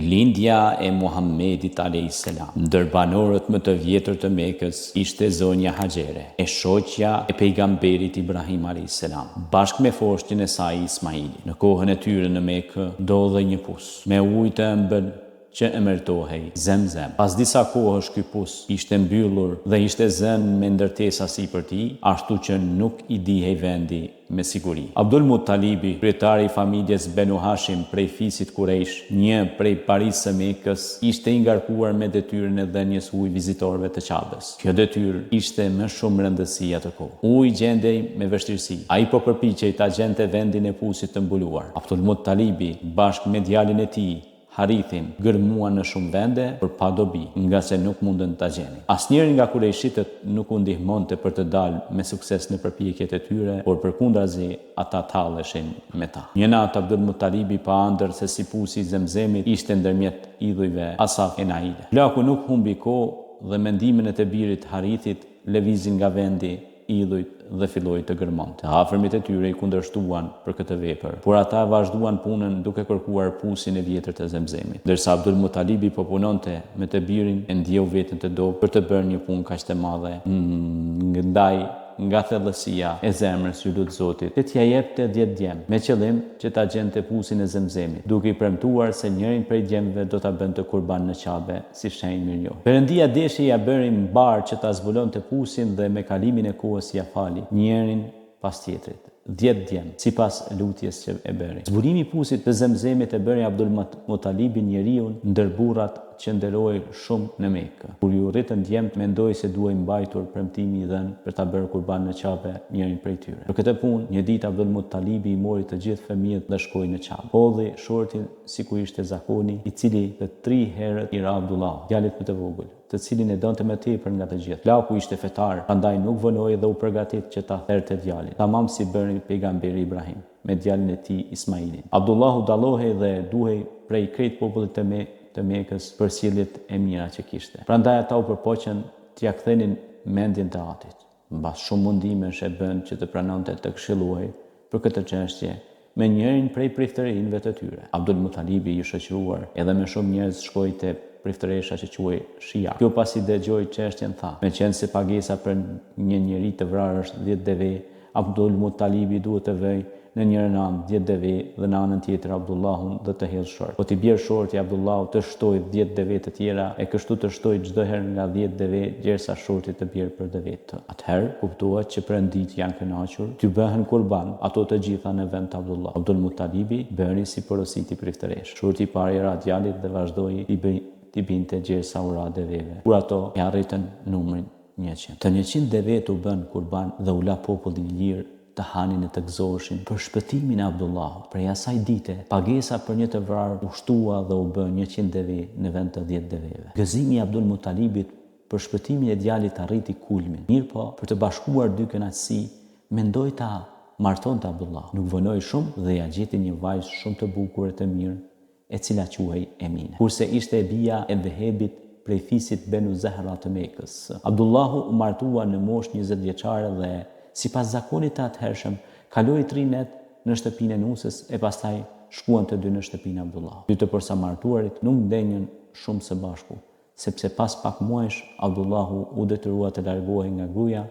Lindja e Muhammedit a.s. Ndër banorët më të vjetër të Mekës ishte zonja Hajere, e shoqja e pejgamberit Ibrahim a.s. bashkë me foshtin e saj Ismaili. Në kohën e tyre në Mekë ndodhej një pus me ujë të ëmbël që emërtohej Zemzem. Pas disa kohësh ky pus ishte mbyllur dhe ishte zënë me ndërtesa sipër tij, ashtu që nuk i dihej vendi me siguri. Abdul Muttalibi, kryetari i familjes Benu Hashim prej fisit Kurejsh, një prej parisë së Mekës, ishte i ngarkuar me detyrën e dhënies ujë vizitorëve të Qabës. Kjo detyrë ishte më shumë rëndësi atë kohë. Uji gjendej me vështirësi. Ai po përpiqej ta gjente vendin e pusit të mbuluar. Abdul Muttalibi bashkë me djalin e tij Harithin gërmuan në shumë vende për pa dobi, nga se nuk mundën ta gjeni. Asnjëri nga kurejshitët nuk u ndihmonte për të dalë me sukses në përpjekjet e tyre, por përkundrazi ata talleshin me ta. Një natë Abdul Muttalibi pa ëndër se si pusi i Zemzemit ishte ndërmjet idhujve Asaf e Naile. Plaku nuk humbi kohë dhe mendimin e të birit Harithit lëvizin nga vendi idhujt dhe filloi të gërmonte. Të afërmit e tyre i kundërshtuan për këtë vepër, por ata vazhduan punën duke kërkuar pusin e vjetër të Zemzemit. Ndërsa Abdul Muttalibi po punonte me të birin, e ndjeu veten të dobët për të bërë një punë kaq të madhe. Ndaj nga thellësia e zemrës i lut Zotit që t'ja jepte 10 djem, me qëllim që ta gjente pusin e Zemzemit, duke i premtuar se njërin prej djemve do ta bënte kurban në Qabe si shenjë mirënjohje. Perëndia deshi ja bëri mbar që ta zbulonte pusin dhe me kalimin e kohës ja fali njërin pas tjetrit. 10 djem, sipas lutjes që e bëri. Zbulimi i pusit të Zemzemit e bëri Abdul Muttalibin njeriu ndër burrat që nderoi shumë në Mekë. Kur ju rritën djemt, mendoi se duhej mbajtur premtimi i dhënë për ta bërë kurban në Qabe njërin prej tyre. Për këtë punë, një ditë Abdul Muttalibi i mori të gjithë fëmijët dhe shkoi në Qabe. Hodhi shortin sikur ishte zakoni, i cili të 3 herët i ra Abdullah, djalit më të vogël, të cilin e donte më tepër nga të gjithë. Plaku ishte fetar, prandaj nuk vonoi dhe u përgatit që ta therte djalin, tamam si bëri pejgamberi Ibrahim me djalin e tij Ismailin. Abdullahu dallohej dhe duhej prej krejt popullit të Mekës për sjelljet e mira që kishte. Prandaj ata u përpoqën t'ia kthenin mendjen të atit. Mbas shumë mundimesh e bën që të pranonte të këshilluej për këtë çështje me njërin prej priftërinjve të tyre. Abdul Muttalibi i shoqëruar edhe me shumë njerëz shkoi te priftëresha që quhej Shia. Kjo pasi dëgjoi çështjen tha, meqense pagesa për një njeri të vrarë është 10 deve, Abdul Muttalibi duhet të vëj në njërën anë 10 deve dhe në anën tjetër Abdullahun dhe të hedhë short. Po t'i bjerë shorti Abdullahu të shtoj 10 deve të tjera, e kështu të shtoj çdo herë nga 10 deve gjersa shorti të bjerë për deve të. Atëherë kuptohet që Perëndit janë kënaqur, t'ju bëhen kurban ato të gjitha në vend të Abdullah. Abdul Muttalibi bëri si porositi priftëresh. Shorti i parë i ra djalit dhe vazhdoi t'i binte gjersa u ra deveve, kur ato ja arritën numrin 100. Të 100 deve u bën kurban dhe u la populli i lirë të hanin e të gëzoheshin për shpëtimin e Abdullahut. Prej asaj dite, pagesa për një të vrarë u shtua dhe u bë 100 deve në vend të 10 deveve. Gëzimi i Abdul Muttalibit për shpëtimin e djalit arriti kulmin. Mirë po, për të bashkuar dy kënaqësi, mendoi ta martonte Abdullah. Nuk vonoi shumë dhe ja gjeti një vajzë shumë të bukur e të mirë, e cila quhej Emine. Kurse ishte e bija e Dhehebit prej fisit Benu Zahra të Mekës. Abdullahu u martua në moshë 20 vjeçare dhe sipas zakonit të atëhershëm, kaloi 3 net në shtëpinë e nusës e pastaj shkuan të dy në shtëpinë e Abdullahut. Dy të përsamartuarit nuk ndenjën shumë së bashku, sepse pas pak muajsh Abdullahu u detyrua të largohej nga gruaja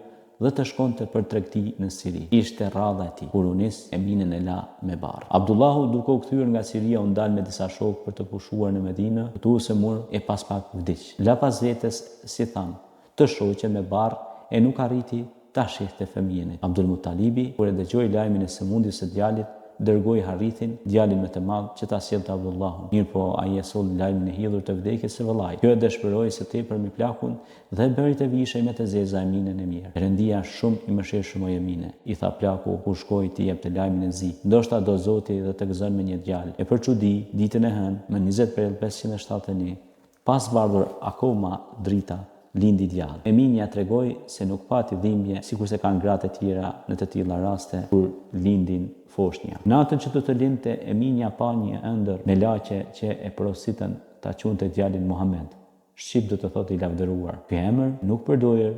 dhe të shkonte për tregti në Siri. Ishte rradha e tij kur u nis Eminen e la me barr. Abdullahu duke u kthyer nga Siria u ndal me disa shokë për të pushuar në Medinë, tuese mur e pas pak vdiq. La pas vetes si tham, të shoqe me barr e nuk arriti ta shihte fëmijën. Abdul Muttalibi, kur e dëgjoi lajmin e sëmundjes së djalit, dërgoi Harithin, djalin më të madh, që ta sjellte Abdullahun. Mirë po, ai e solli lajmin e hidhur të vdekjes së vëllait. Kjo e dëshpëroi së tepër me plakun dhe bëri të vishej me të zeza Eminen e mirë. Perëndia shumë i mëshirshëm o Emine, i tha plaku kur shkoi t'i jepte lajmin e zi. Ndoshta do Zoti dhe të gëzon me një djalë. E për çudi, ditën e hënë, më 20 prill 571, pas vardhur akoma drita, lindi djalë. Eminja tregoi se nuk pati dhimbje sikurse kanë gratë e tjera në të tilla raste kur lindin foshnja. Natën që do të lindte, Eminja pa një ëndër me laqe që e porositën ta quante djalin Muhammed. Shqip do të thotë i lavdëruar. Ky emër nuk përdojer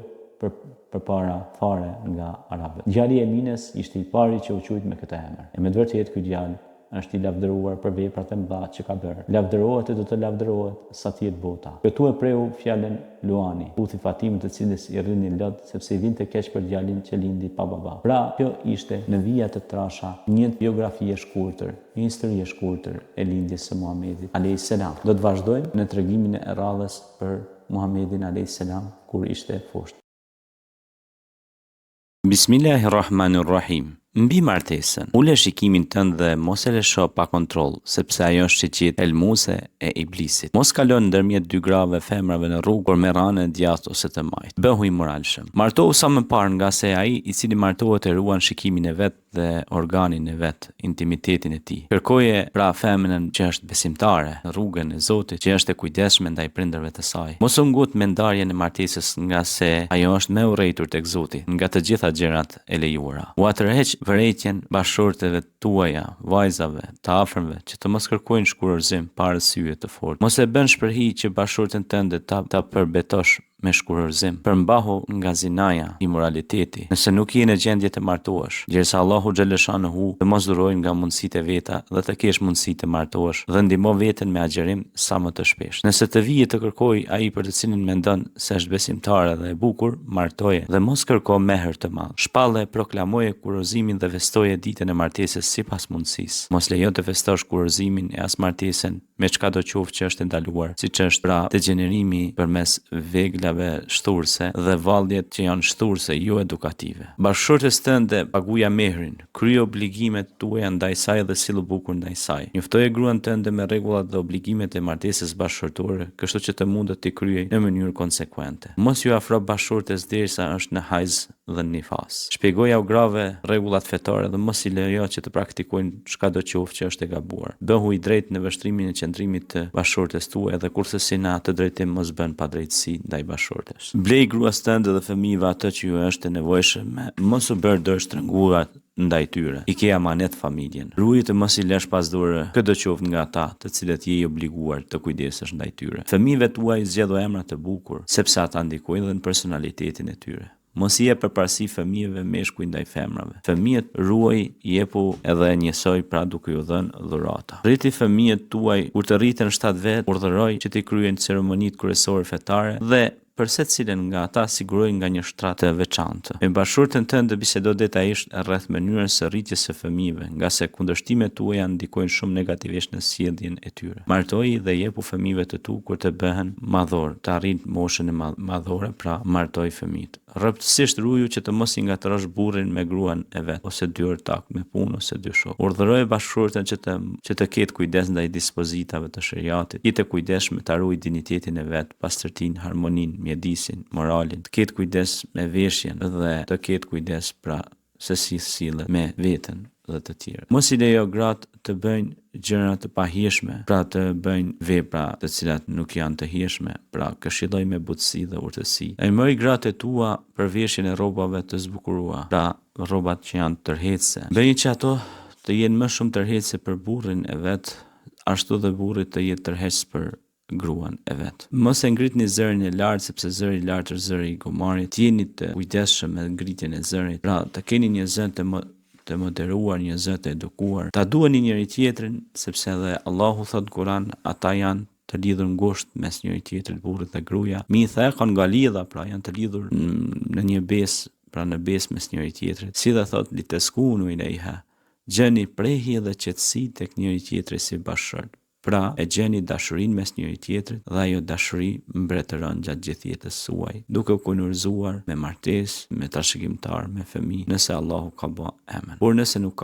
përpara fare nga arabët. Djali i Emines ishte i pari që u quajt me këtë emër. E me të vërtetë ky djalë është i lavdëruar për veprat e mëdha që ka bërë. Lavdërohet e do të lavdërohet sa të jetë bota. Këtu e preu fjalën Luani, puthi Fatimën të cilës i rrini lot sepse i vinte keq për djalin që lindi pa baba. Pra, kjo ishte në vija të trasha një biografi e shkurtër, një histori e shkurtër e lindjes së Muhamedit alayhis salam. Do të vazhdojmë në tregimin e radhës për Muhamedin alayhis salam kur ishte fosht. Bismillahirrahmanirrahim. Mbi martesën, ule shikimin tënd dhe mos e lësho pa kontroll, sepse ajo është shiqet elmuse e iblisit. Mos kalon ndërmjet dy grave femrave në rrugë, por me ranë e djathtë ose të majt. Bëhu i moralshëm. Martohu sa më parë, nga se ai i cili martohet e ruan shikimin e vet dhe organin e vet, intimitetin e tij. Kërkoje pra femrën që është besimtare në rrugën e Zotit, që është e kujdesshme ndaj prindërve të saj. Mos u ngut me ndarjen e martesës, nga se ajo është më e urrëtur tek Zoti nga të gjitha gjërat e lejuara. U atërheq vërejtjen bashorteve tuaja, vajzave, të afërmve, që të mos kërkojnë shkurorëzim para syve të fortë. Mos e bën shpërhi që bashorten tënde ta përbetosh me shkurorëzim. Përmbahu nga zinaja, immoraliteti, nëse nuk je në gjendje të martohesh, derisa Allahu xhaleshanuhu të mos durojë nga mundësitë e veta dhe të kesh mundësi të martohesh dhe ndihmo veten me agjerim sa më të shpeshtë. Nëse të vije të kërkoj ai për të cilin mendon se është besimtare dhe e bukur, martoje dhe mos kërko meher të madh. Shpalle, proklamoje kurorëzimin dhe festoje ditën e martesës sipas mundësisë. Mos lejo të festosh kurorëzimin e as martesën me çka do qoftë që është ndaluar, siç është pra degenerimi përmes veglave shturse dhe valljet që janë shturse jo edukative. Bashkëshortes tënde paguja mehrin, krye obligimet tuaja ndaj saj dhe sillu bukur ndaj saj. Njoftoje gruan tënde me rregullat dhe obligimet e martesës bashkëshortore, kështu që të mundet t'i kryej në mënyrë konsekuente. Mos ju afro bashkëshortes derisa është në hajz dhe nifas. Shpjegoja u grave rregullat fetare dhe mos i lejo që të praktikojnë çkado qoftë që është e gabuar. Bëhu i drejtë në vështrimin e qëndrimit të bashkëshortes tuaj dhe kurse si në atë drejtim mos bën padrejtësi ndaj bashkëshortes. Blej gruas tënde dhe fëmijëve atë që ju është e nevojshme, mos u bër dorë shtrënguar ndaj tyre. I ke amanet familjen. Ruaj të mos i lësh pas dore çdo qoftë nga ata të cilët je i obliguar të kujdesesh ndaj tyre. Fëmijëve tuaj zgjedho emra të bukur, sepse ata ndikojnë edhe në personalitetin e tyre. Mos i jep përparësi fëmijëve meshkuj ndaj femrave. Fëmijët ruaj jepu edhe njësoj pra duke ju dhënë dhurata. Rriti fëmijët tuaj kur të rriten 7 vjet, urdhëroj që të kryejnë ceremonitë kryesore fetare dhe për secilin nga ata siguroj nga një shtrat të veçantë. Me bashkëshorten tënde bisedo detajisht rreth mënyrës së rritjes së fëmijëve, nga se kundërshtimet tuaja ndikojnë shumë negativisht në sjelljen e tyre. Martoji dhe jepu fëmijëve të tu kur të bëhen madhor, të arrijnë moshën e madhore, pra martoj fëmijët. Rreptësisht ruaju që të mos i ngatrosh burrin me gruan e vet, ose dy ortak me punë ose dy shok. Urdhëroje bashkëshorten që të ketë kujdes ndaj dispozitave të shariatit, jetë kujdesshme ta ruaj dinjitetin e vet, pastërtinë, harmoninë, mjedisin, moralin, të ketë kujdes me veshjen dhe të ketë kujdes pra se si sillet me veten dhe të tjerë. Mos i lejo gratë të bëjnë gjëra të pahijshme, pra të bëjnë vepra të cilat nuk janë të hijshme, pra këshilloj me butësi dhe urtësi. Lajmëroj gratë e tua për veshjen e rrobave të zbukuruara, pra rrobat që janë tërheqëse. Bëni që ato të jenë më shumë tërheqëse për burrin e vet, ashtu dhe burri të jetë tërheqës për gruan e vet. Mos e ngritni zërin e lartë, sepse zëri i lartë është zëri i gomarit. Jeni të kujdesshëm me ngritjen e zërit, pra të keni një zën të moderuar, një zë të edukuar. Ta duani njëri tjetrin, sepse edhe Allahu thot Kur'an, ata janë të lidhur ngushtë mes njëri tjetrit, burrit dhe gruaja. Mi tha kanë nga lidha, pra janë të lidhur në një besë, pra në besë mes njëri tjetrit. Si dhe thot liteskunu ilaiha, gjeni prehje dhe qetësi tek njëri tjetri si bashkëshort. Pra, e gjeni dashurinë mes njëri tjetrit dhe ajo dashuri mbretëron gjatë gjithë jetës suaj, duke u kunurzuar me martesë, me trashëgimtar, me fëmijë, nëse Allahu ka bë emën. Por nëse nuk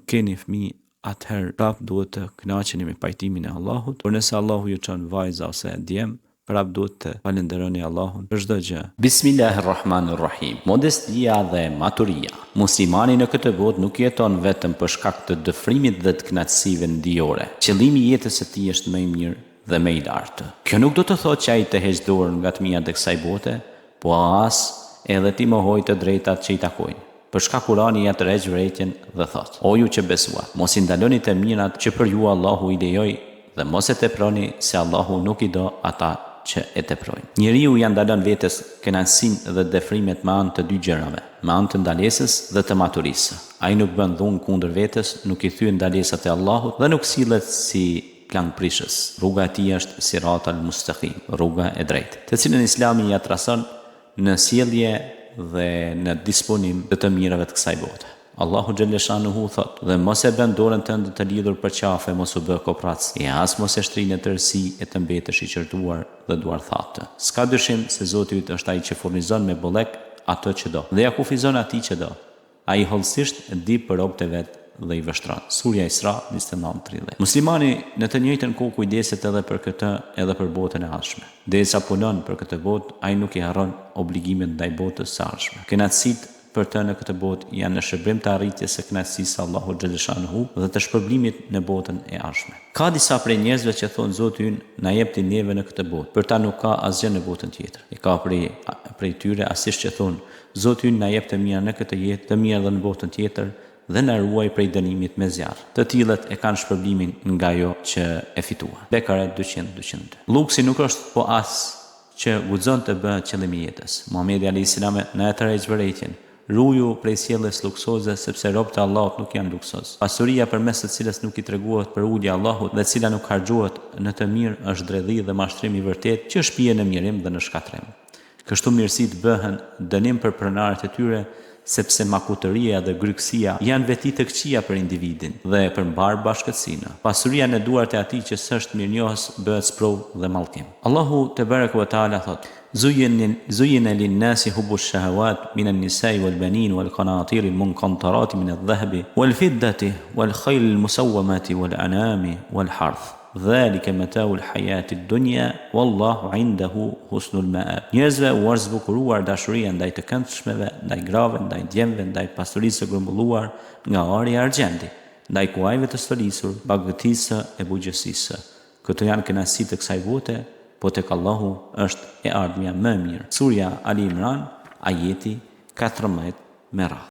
keni fëmijë, atëherë prap duhet të kënaqeni me pajtimin e Allahut, por nëse Allahu ju çon vajza ose djem, prap duhet të falenderoni Allahun për çdo gjë. Bismillahirrahmanirrahim. Modestia dhe maturia. Muslimani në këtë botë nuk jeton vetëm për shkak të dëfrimit dhe të kënaqësive ndijore. Qëllimi i jetës së tij është më i mirë dhe më i lartë. Kjo nuk do të thotë që ai të heqë dorën nga fëmijët e kësaj bote, po as edhe ti mohoj të drejtat që i takojnë. Për shkak Kurani ja tërheq vërejtjen dhe thotë: O ju që besuat, mos i ndaloni të mirat që për ju Allahu i lejoi dhe mos e teproni, se Allahu nuk i do ata që e teprojnë. Njeriu ja ndalon vetes kënaqësinë dhe dëfrimet me anë të dy gjërave. me anë të ndalesës dhe të maturisë. Ai nuk bën dhunë kundër vetes, nuk i thyen ndalesat e Allahut dhe nuk sillet si plan prishës. Rruga e tij është siratal mustaqim, rruga e drejtë, të cilën Islami ja trason në sjellje dhe në disponim të mirave të kësaj bote. Allahu xhaleshanuhu thot: "Dhe mos e bën dorën tënde të lidhur për qafe, mos u bë koprac, e as mos e shtri në tërësi e të mbetesh i qërtuar dhe duarthatë." S'ka dyshim se Zoti yt është ai që furnizon me bollek ato që do dhe ja kufizon atij që do. Ai hollësisht di për robët e vet dhe i vështron. Surja Isra 29:30. Muslimani në të njëjtën kohë kujdeset edhe për këtë edhe për botën e ardhshme. Derisa punon për këtë botë, ai nuk i harron obligimet ndaj botës së ardhshme. Kënaqësitë për të në këtë botë janë në shërbim të arritjes së kënaqësisë së Allahut xhaleshanuhu dhe të shpërblimit në botën e ardhshme. Ka disa prej njerëzve që thonë Zoti ynë na jep ti neve në këtë botë, për ta nuk ka asgjë në botën tjetër. E ka prej tyre asisht që thonë Zoti ynë na jep të mira në këtë jetë, të mira edhe në botën tjetër dhe na ruaj prej dënimit me zjarr. Të tillët e kanë shpërblimin nga ajo që e fituan. Bekare 200-202. Luksi nuk është po as që guxon të bëhet qëllimi i jetës. Muhamedi alayhis salam na e tërheq vërejtjen. Ruju prej sjelljes luksoze, sepse robët e Allahut nuk janë luksoz. Pasuria përmes së cilës nuk i treguohet për ulje Allahut dhe cila nuk harxhohet në të mirë është dredhi dhe mashtrim i vërtet që shpihen në mirim dhe në shkatrim. Kështu mirësitë bëhen dënim për pronarët e tyre, sepse makutëria dhe grykësia janë veti të këqija për individin dhe përmbar bashkësinë. Pasuria në duart e atij që s'është mirënjohës bëhet sprovë dhe mallkim. Allahu te baraka ve taala thot: Zuyina lin-nasi hubbush shahawat minan nisa'i wal banin wal qanatir al munqantarati min adh-dhahabi wal fiddati wal khayl al musawwamati wal anami wal harth. Dhalika mata'u al-hayati ad-dunya wallahu 'indahu husnul ma'ab. Njerëzve u është zbukuruar dashuria ndaj të këndshmeve, ndaj grave, ndaj djemve, ndaj pasurisë së grumbulluar nga ari i argjendi, ndaj kuajve të stolisur, bagëtisë e bugjësisë. Këto janë kënaqësitë të kësaj bote, po tek Allahu është e ardhmja më e mirë. Surja Ali Imran, ajeti 14 me radhë.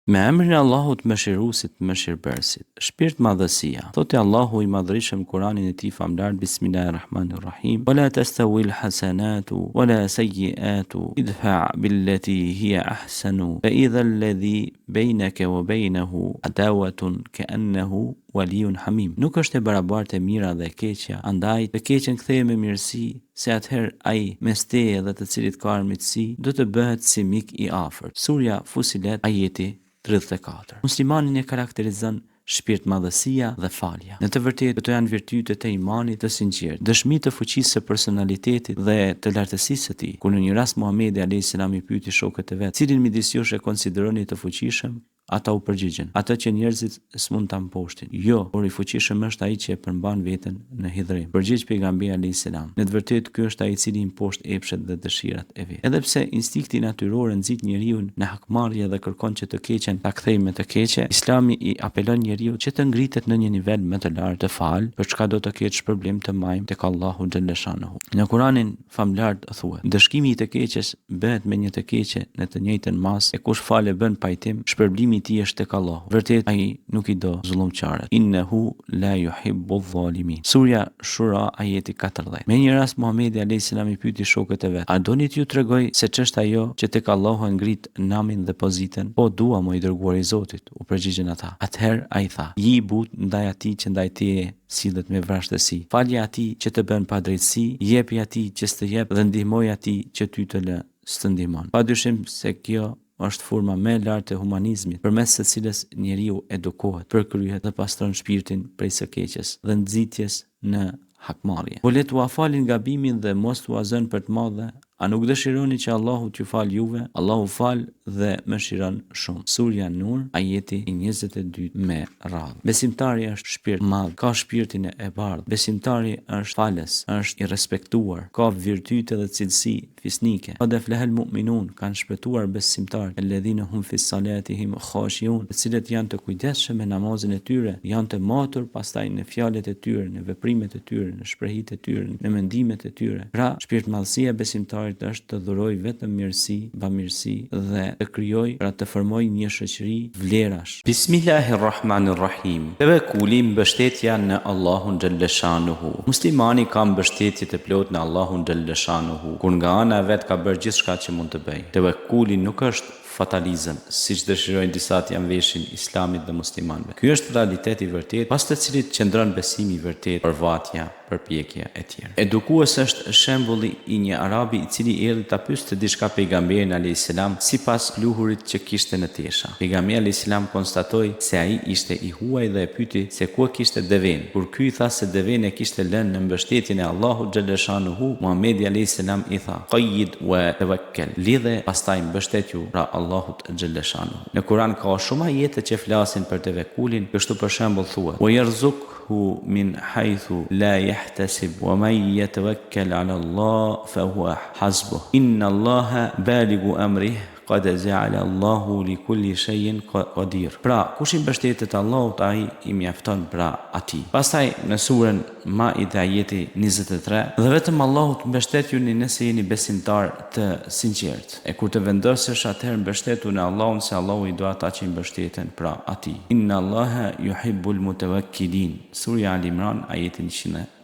Me emrin e Allahut mëshiruesit, mëshirbërësit. Shpirt madhësia. Thotë Allahu i madhërisëm Kur'anin e tij famlar: Bismillahirrahmanirrahim. Wala tastawil hasanatu wala sayyi'atu idfa' billati hiya ahsanu fa idha alladhi baynaka wa baynahu adawatun ka'annahu waliyun hamim. Nuk është e barabartë e mira dhe e keqja, andaj të keqen ktheje me mirësi, se atëherë ai mes teje dhe të cilit ka armiqësi do të bëhet si mik i afërt. Surja Fusilet, ajeti 34. Muslimanin e karakterizon shpirt madhësia dhe falja. Në të vërtetë këto janë virtytet e imanit të sinqert, dëshmi të fuqisë së personalitetit dhe të lartësisë së tij. Kur në një rast Muhamedi alayhis salam i pyeti shokët e vet: "Cilin midis jush e konsideroni të fuqishëm?" Ata u përgjigjen: "Atë që njerëzit s'mund ta mposhtin." "Jo, por i fuqishëm është ai që e përmban veten në hidhrim." Përgjigj pejgamberi alayhis salam: "Në të vërtetë ky është ai i cili imposht epshet dhe dëshirat e vet." Edhe pse instinkti natyror nxit njeriu në hakmarrje dhe kërkon që të keqen ta kthejë me të keqe, Islami i apelon njeriu që të ngritet në një nivel më të lartë të fal, për çka do të ketë shpërblim të majm tek Allahu xhaleshanuhu. Në Kur'anin famlar thuhet: "Dëshkimi i të keqes bëhet me një të keqe në të njëjtën mas, e kush fale bën pajtim, shpërblimi i tij është tek Allahu. Vërtet ai nuk i do zullumçarët. Innehu la yuhibbu adh-dhalimin." Surja Shura, ajeti 14. Me një rast Muhamedi alayhis salam i pyeti shokët e vet: "A doni t'ju tregoj se ç'është ajo që tek Allahu e ngrit namin dhe pozitën?" "Po, dua, mo i dërguari i Zotit," u përgjigjen ata. Atëherë ai tha: "Ji i but ndaj atij që ndaj teje sillet me vrashtësi. Falje atij që të bën padrejtësi, jepi atij që s'të jep dhe ndihmoj atij që ty të lë s'të ndihmon." Padyshim se kjo është forma më e lartë e humanizmit, përmes së cilës njeriu edukohet, përkryhet dhe pastron shpirtin prej së keqes dhe nxitjes në hakmarrje. Po le t'u falin gabimin dhe mos t'u azën për të madhe. A nuk dëshironi që Allahu t'ju fal juve? Allahu fal dhe mëshiron shumë. Surja Nur, ajeti 22 me radhë. Besimtari është shpirt madh, ka shpirtin e bardhë. Besimtari është falës, është i respektuar, ka virtyte dhe cilësi fisnike. Qad aflahal mu'minun, kanë shpëtuar besimtarët, alladhina hum fi salatihim khashiun, të cilët janë të kujdesshëm me namazin e tyre, janë të matur pastaj në fjalët e tyre, në veprimet e tyre, në shprehitë e tyre, në mendimet e tyre. Pra, shpirtmadhësia besimtarit është të dhuroj vetëm mirësi, bamirësi dhe të krijojë, pra të formojë një shoqëri vlerash. Bismillahirrahmanirrahim. Tevekkuli, mbështetja në Allahun xhalleshanuhu. Muslimani ka mbështetje të plotë në Allahun xhalleshanuhu, kur nga ana e vet ka bërë gjithçka që mund të bëjë. Tevekkuli nuk është fatalizëm, siç dëshirojnë disa të janë veshin islamit dhe muslimanëve. Ky është realiteti i vërtetë, pas të cilit qëndron besimi i vërtetë, përvatja, përpjekja e tjera. Edukues është shembulli i një arabi i cili erdhi ta pyeste diçka pejgamberin alayhis salam sipas pluhurit që kishte në tesha. Pejgamberi alayhis salam konstatoi se ai ishte i huaj dhe e pyeti se ku kishte deven. Kur ky i tha se deven e kishte lënë në mbështetjen e Allahut xhalleshanuhu, Muhamedi alayhis salam i tha: "Qayyid wa tawakkal." Lidhe pastaj mbështetju pra Allahut xhalleshanuhu. Në Kur'an ka shumë ajete që flasin për tevekkulin, kështu për shembull thuhet: "Wa yarzuqhu min haythu la yahtasib wa man yatawakkal 'ala Allah fa huwa hasbuh. Inna Allaha balighu amrihi qad ja'ala Allahu li kulli shay'in qadir." Pra, kush i mbështetet Allahut, ai i mjafton pra atij. Pastaj në surën Maida ajeti 23, dhe vetëm Allahut mbështetjuni nëse jeni besimtar të sinqert. E kur të vendosësh atëherë mbështetu në Allahun, se Allahu i do ata që i mbështeten pra atij. Inna Allaha yuhibbul mutawakkilin. Surja Al Imran ajeti 100.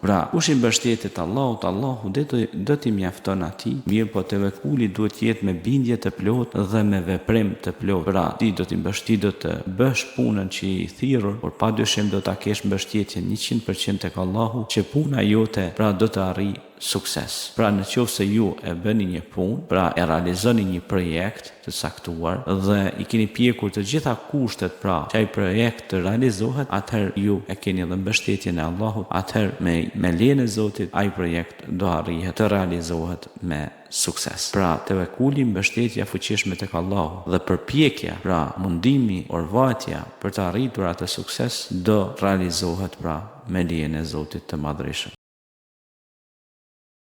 Pra, kush i mbështetet Allahut, Allahu do t'i mjafton atij, mirë po tevekkuli duhet jetë me bindje të plotë dhe me veprim të plotë. Pra, ti do t'i mbështi, do të bësh punën që i thirrur, por padyshim do ta kesh mbështetjen 100% tek Allahu, që puna jote pra do të arrijë sukses. Pra, në qoftë se ju e bëni një punë, pra e realizoni një projekt të saktuar dhe i keni pjekur të gjitha kushtet pra që ai projekt të realizohet, atëherë ju e keni edhe mbështetjen e Allahut, atëherë me lejen e Zotit ai projekt do arrihet të realizohet me sukses. Pra, tevekkuli, mbështetja fuqishme tek Allahu dhe përpjekja, pra mundimi, orvatja për të arritur atë sukses do realizohet pra me lejen e Zotit të Madhërisht.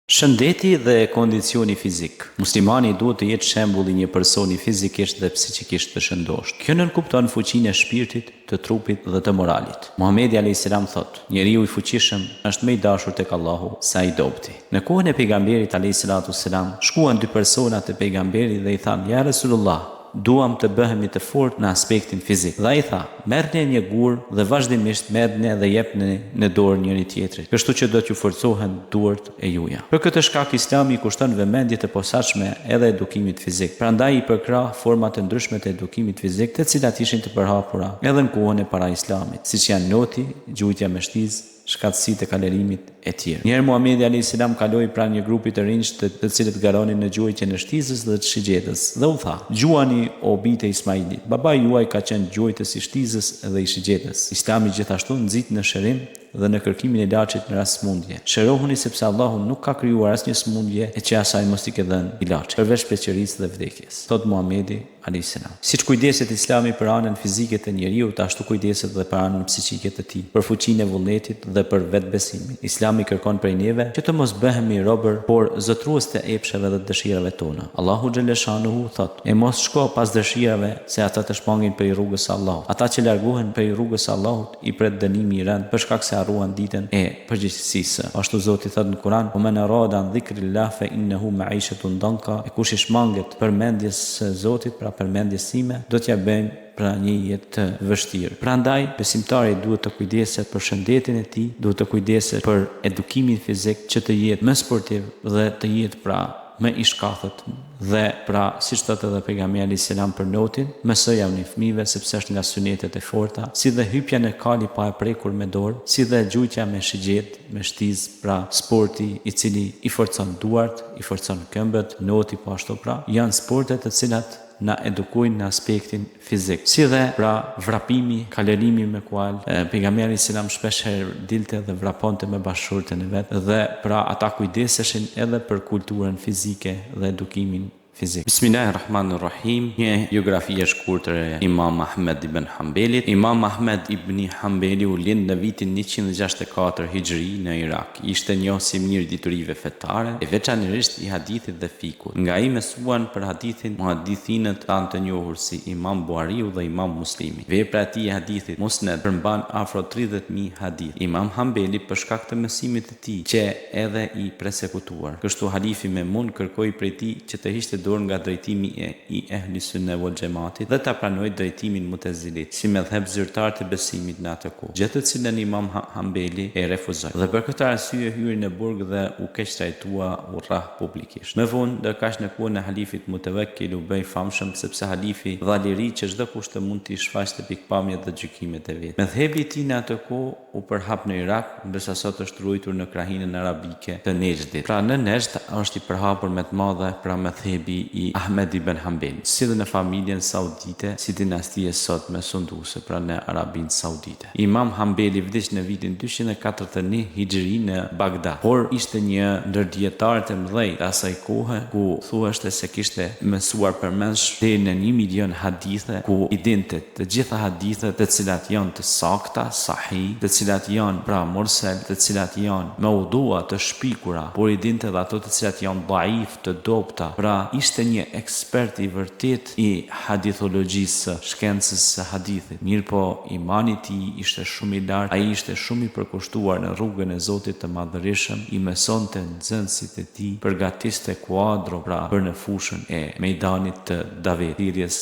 Shëndeti dhe kondicioni fizik. Muslimani duhet të jetë shembulli një personi fizikisht dhe psikikisht të shëndosht. Kjo nënkupton fuqinë e shpirtit, të trupit dhe të moralit. Muhamedi alayhis salam thot: "Njeriu i fuqishëm është më i dashur tek Allahu se ai dobti." Në kohën e pejgamberit alayhis salam, shkuan dy persona te pejgamberi dhe i thanë: "Ja Resulullah, duam të bëhemi të fortë në aspektin fizik." Dhe ai tha: "Merrni një gur dhe vazhdimisht merrni dhe jepni në dorë njëri tjetrit, kështu që do t'ju forcohen duart e juaja." Për këtë shkak Islami kushton vëmendje të posaçme edhe edukimit fizik. Prandaj i përkrah forma të ndryshme të edukimit fizik, të cilat ishin të përhapura edhe në kohën e para Islamit, siç janë noti, gjujtja me shtizë, shkatësitë e kalerimit e tjerë. Njëherë Muhamedi alayhis salam kaloi pranë një grupi të rinj të cilët garonin në gjuajtjen e shtizës dhe të shigjetës dhe u tha: "Gjuani o bijtë e Ismailit, babai juaj ka qenë gjuajtës i shtizës dhe i shigjetës." Islami gjithashtu nxit në shërim dhe në kërkimin e ilaçit në rast smundje. Shërohuni sepse Allahu nuk ka krijuar asnjë smundje e që asaj mos i ke dhënë ilaç, përveç pleqërisë dhe vdekjes. Thot Muhamedi alayhis salam. Siç kujdeset Islami për anën fizike të njeriu, ashtu kujdeset dhe për anën psikike të tij, për fuqinë e vullnetit dhe për vetbesimin. Islami kërkon prej neve që të mos bëhemi robër, por zotrues të epsheve dhe dëshirave tona. Allahu xhalleshanuhu thot: "E mos shko pas dëshirave, se ata të shpangin prej rrugës së Allahut. Ata që largohen prej rrugës së Allahut i pret dënimi i rënd për shkak se harruan ditën e përgjegjësisë." Ashtu Zoti thot në Kur'an: "O men arada an dhikrillah fa innahu ma'ishatun danka." E kush i shmanget përmendjes së Zotit, pra përmendjes sime, do t'ja bëjmë pra një jetë të vështirë. Prandaj besimtari duhet të kujdeset për shëndetin e tij, duhet të kujdeset për edukimin fizik që të jetë më sportiv dhe të jetë pra më i shkathët. Dhe pra, siç thotë edhe pejgamberi alayhis salam për notin, mësoja unë fëmijëve sepse është nga sunetet e forta, si dhe hypja në kali pa e prekur me dorë, si dhe gjujtja me shigjet, me shtizë, pra sporti i cili i forcon duart, i forcon këmbët, noti po ashtu pra, janë sportet të cilat na edukojnë në aspektin fizik. Si dhe pra vrapimi, kalerimi me kual, pejgamberi selam shpesh herë dilte dhe vraponte me bashkëshorten e vet dhe pra ata kujdeseshin edhe për kulturën fizike dhe edukimin fizik. Bismillahirrahmanirrahim. Një biografi e shkurtër e Imam Ahmed ibn Hanbelit. Imam Ahmed ibn Hanbeli u lind në vitin 164 Hijri në Irak. Ishte njohur si mirë diturive fetare, e veçanërisht i hadithit dhe fikut. Nga ai mësuan për hadithin muhadithinët tanë të njohur si Imam Buhariu dhe Imam Muslimi. Vepra e tij e hadithit Musnad përmban afro 30.000 hadith. Imam Hanbeli për shkak të mësimit të tij që edhe i persekutuar. Kështu halifi Memun kërkoi prej tij që të hiqte dorë nga drejtimi i ehli sunne wal xhamatit dhe ta pranojë drejtimin Mu'tazilit si medhheb zyrtar të besimit në atë kohë, gjë të cilën Imam Hambeli e refuzoi. Dhe për këtë arsye hyri në burg dhe u keq trajtua u rrah publikisht. Më vonë, ndërkaq në kohën e halifit Mutawakkil u bë famshëm sepse halifi dha liri që çdo kush të mund të shfaqte pikpamjet dhe gjykimet e vet. Medhhebi i tij në atë kohë u përhap në Irak, ndërsa sot është ruajtur në krahinën arabike të Nejdit. Pra në Nejd është i përhapur me të madhe pra medhhebi i Ahmed ibn Hanbel, si dhe në familjen saudite si dinastie sot me sunduese pra në Arabinë Saudite. Imam Hambeli vdiq në vitin 241 Hijri në Bagdad, por ishte një ndër dietarët e mëdhej të asaj kohe, ku thuheshte se kishte mësuar përmendsh deri në 1 milion hadithe, ku i dinte të gjitha hadithet të cilat janë të sakta, sahih, të cilat janë pra mursal, të cilat janë maudhua të shpikura, por i dinte edhe ato të cilat janë dhaif, të dobta. Pra ishte një ekspert i vërtet i hadithologjisë, shkencës së hadithit. Mirëpo imani i tij ishte shumë i lartë, ai ishte shumë i përkushtuar në rrugën e Zotit të Madhërisëm, i mësonte nxënësit e tij, përgatiste kuadro pra për në fushën e mejdanit të davetirjes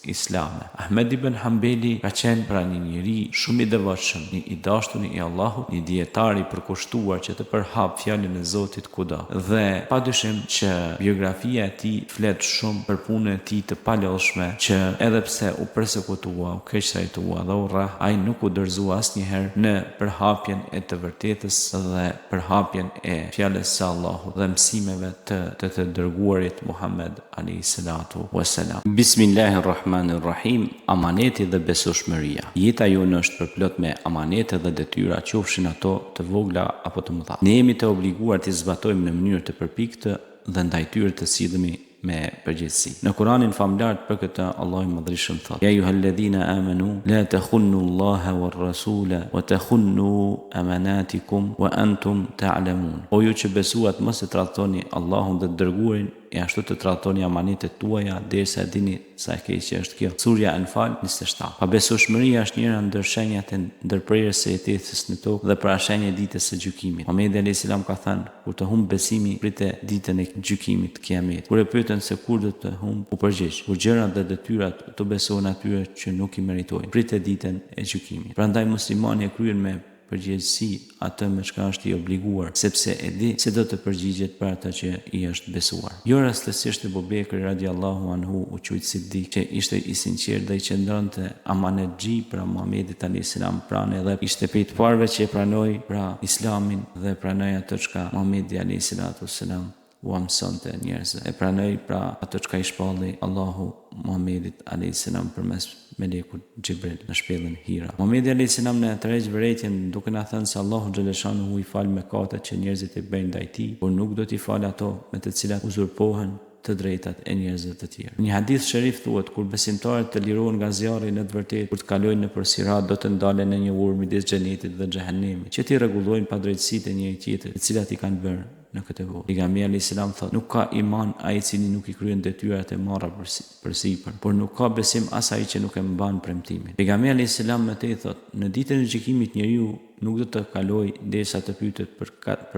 islame. Ahmed ibn Hanbeli ka qenë pra një njeri shumë i devotshëm, një i dashur i Allahut, një dietar i përkushtuar që të përhap fjalën e Zotit kudo. Dhe padyshim që biografia e tij flet shumë për punën e tij të palodhshme, që edhe pse u persekutua, u keq trajtua dhe u rrah, ai nuk u dorëzua asnjëherë në përhapjen e të vërtetës dhe përhapjen e fjalës së Allahut dhe mësimeve të dërguarit Muhammed alayhi salatu wassalam. Bismillahirrahmanirrahim. Amaneti dhe besueshmëria. Jeta jonë është përplot me amanete dhe detyra, qofshin ato të vogla apo të mëdha. Ne jemi të obliguar të zbatojmë në mënyrë të përpiktë dhe ndaj tyre të sillemi me përgjegjësi. Në Kur'anin famlar për këtë Allahu i Madhërisëm thotë: Ya ayyuhalladhina amanu la takhunnu Allaha war rasula wa takhunnu amanatikum wa antum ta'lamun. O ju që besuat, mos e tradhtoni Allahun dhe dërguarin e ashtu të tradhtoni amanetet tuaja derisa dini sa e keqe është kjo. Surja Anfal 27. Pabesueshmëria është njëra ndër shenjat e ndërprerjes së jetesës në tokë dhe parashenja e ditës së gjykimit. Muhamedi alayhis salam ka thënë: kur të humb besimi, pritet ditën e gjykimit të Kiametit. Kur e pyetën se kur do të humb, u përgjigj: kur gjërat dhe detyrat të besohen atyre që nuk i meritojnë, pritet ditën e gjykimit. Prandaj muslimani e kryen me përgjegjësi atë me çka është i obliguar, sepse e di se do të përgjigjet për atë që i është besuar. Jo rastësisht Abu Bekri radiallahu anhu u quajt Siddik, që ishte i sinqert dhe i qëndronte amanetxhi për Muhamedit alayhis salam pranë, dhe ishte prej të parëve që e pranoi pra Islamin dhe pranoi atë çka Muhamedi alayhis salam u mësonte njerëzve. E pranoi pra atë çka i shpalli Allahu Muhamedit alayhis salam përmes melekut Xhibril në shpellën Hira. Muhamedi alayhis salam në tërheq vërejtjen duke na thënë se Allahu xhaleshanuhu i fal mëkatet që njerëzit i bëjnë ndaj tij, por nuk do t'i fal ato me të cilat uzurpohen të drejtat e njerëzve të tjerë. Një hadith shërif thuhet: kur besimtarët të lirohen nga zjarri në të vërtetë, kur të kalojnë nëpër sirat, do të ndalen në një urë midis xhenetit dhe xhehenemit, që t'i rregullojnë padrejtësitë e njëri tjetrit, të cilat i kanë bërë në këtë kohë. Pejgamberi alayhis salam thotë: nuk ka iman ai i cili nuk i kryen detyrat e marra përsipër, por nuk ka besim as ai që nuk e mban premtimin. Pejgamberi alayhis salam më tej thotë: në ditën e gjykimit njeriu nuk do të kalojë derisa të pyetet për